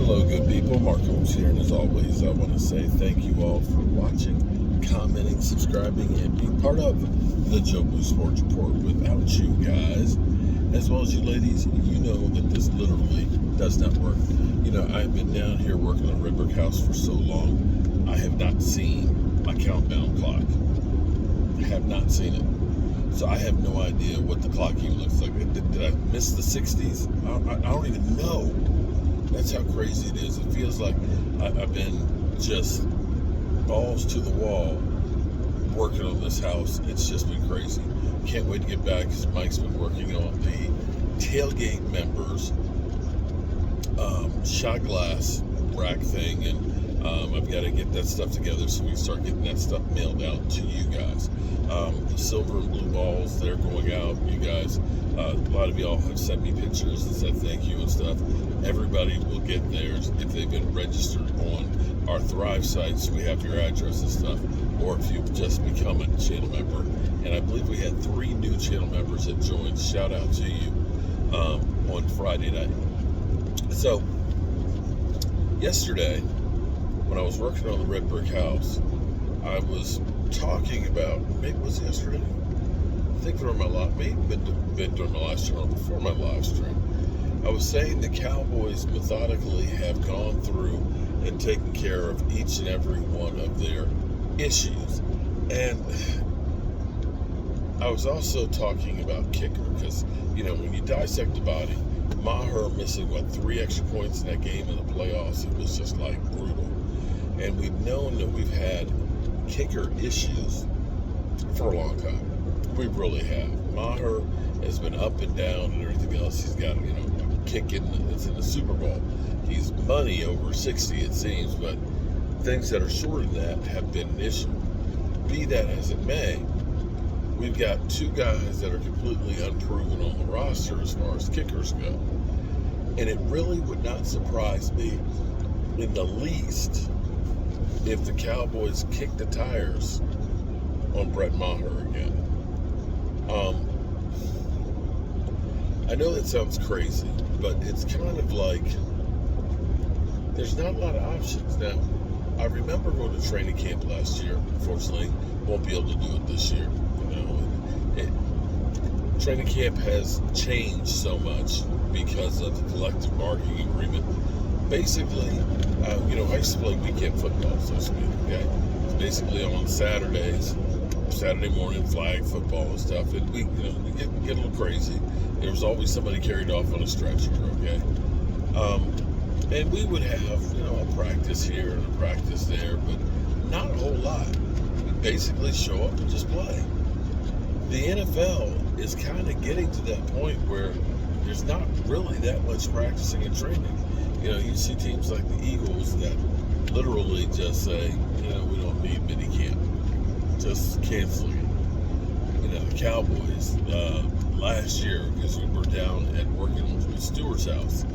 Hello, good people. Mark Holmes here, and as always, I want to say thank you all for watching, commenting, subscribing, and being part of the Joe Blue Sports Report. Without you guys, as well as you ladies, you know that this literally does not work. You know, I've been down here working on Red Brick House for so long, I have not seen my countdown clock. I have not seen it. So I have no idea what the clock even looks like. Did I miss the 60s? I don't even know. That's how crazy it is. It feels like I've been just balls to the wall working on this house. It's just been crazy. Can't wait to get back because Mike's been working on the tailgate members shot glass rack thing, and I've got to get that stuff together so we can start getting that stuff mailed out to you guys. The silver and blue balls, they're going out. You guys, a lot of y'all have sent me pictures and said thank you and stuff. Everybody will get theirs if they've been registered on our Thrive sites. We have your address and stuff, or if you've just become a channel member. And I believe we had 3 new channel members that joined. Shout out to you on Friday night. So yesterday, when I was working on the Red Brick House, I was talking about, maybe it was yesterday, I think during my live, maybe been during my live stream or before my live stream, I was saying the Cowboys methodically have gone through and taken care of each and every one of their issues. And I was also talking about kicker, because, you know, when you dissect the body, Maher missing, 3 extra points in that game in the playoffs, it was just like brutal. And we've known that we've had kicker issues for a long time. We really have. Maher has been up and down and everything else. He's got, you know, kicking, it's in the Super Bowl. He's money over 60, it seems, but things that are shorter than that have been an issue. Be that as it may, we've got 2 guys that are completely unproven on the roster as far as kickers go. And it really would not surprise me in the least if the Cowboys kick the tires on Brett Maher again. I know that sounds crazy, but it's kind of like there's not a lot of options. Now, I remember going to training camp last year. Unfortunately, won't be able to do it this year. You know, training camp has changed so much because of the collective bargaining agreement. Basically, you know, I used to play weekend football, so to speak, okay? It's basically on Saturdays, Saturday morning flag football and stuff, and we, you know, we get a little crazy. There was always somebody carried off on a stretcher, okay? And we would have, you know, a practice here and a practice there, but not a whole lot. We'd basically show up and just play. The NFL is kind of getting to that point where there's not really that much practicing and training. You know, you see teams like the Eagles that literally just say, you know, we don't need minicamp. Just canceling it. You know, the Cowboys, last year, because we were down at working with Stewart's house,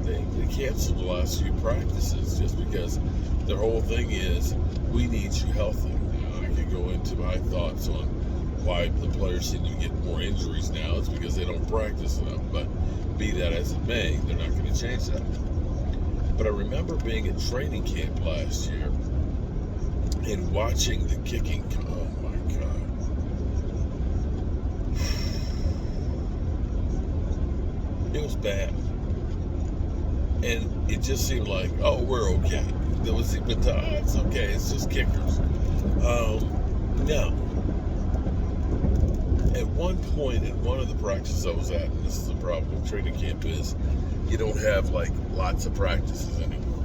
they canceled the last few practices just because their whole thing is, we need you healthy. You know, I could go into my thoughts on why the players seem to get more injuries now. It's because they don't practice enough. But be that as it may, they're not going to change that. But I remember being at training camp last year and watching the kicking. Oh my God. It was bad. And it just seemed like, oh, we're okay. There was even, it's okay, it's just kickers. No. At one point in one of the practices I was at, and this is the problem with training camp, is you don't have like lots of practices anymore.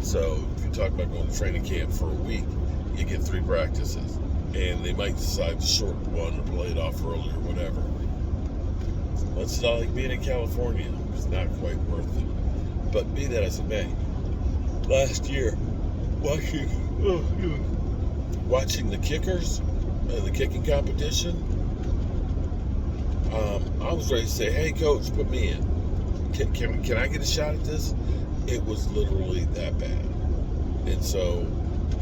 So if you talk about going to training camp for a week, you get 3 practices, and they might decide to shorten one or play it off early or whatever. Well, it's not like being in California. It's not quite worth it. But be that as it may, last year, watching the kickers, the kicking competition, I was ready to say, hey, coach, put me in. Can I get a shot at this? It was literally that bad. And so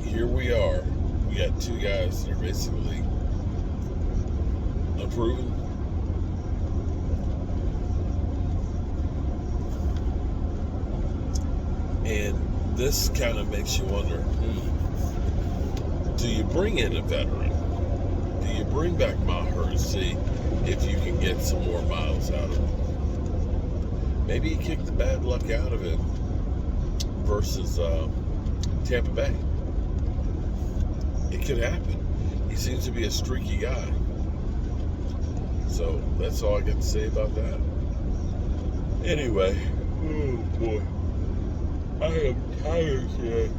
here we are. We got 2 guys that are basically unproven. And this kind of makes you wonder, do you bring in a veteran? Do you bring back Maher and see if you can get some more miles out of him? Maybe you kick the bad luck out of it versus Tampa Bay. It could happen. He seems to be a streaky guy. So that's all I got to say about that. Anyway, oh boy, I am tired today.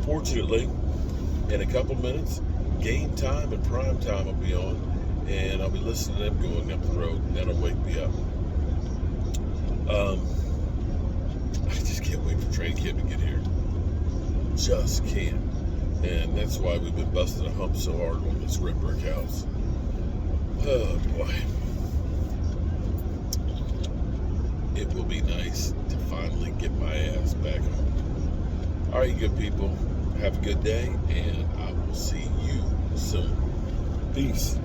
Fortunately, in a couple minutes, game time and prime time will be on, and I'll be listening to them going up the road, and that'll wake me up. I just can't wait for training camp to get here. Just can't. And that's why we've been busting a hump so hard on this red brick house. Oh boy. It will be nice to finally get my ass back home. All right, good people. Have a good day, and I will see you soon. Peace.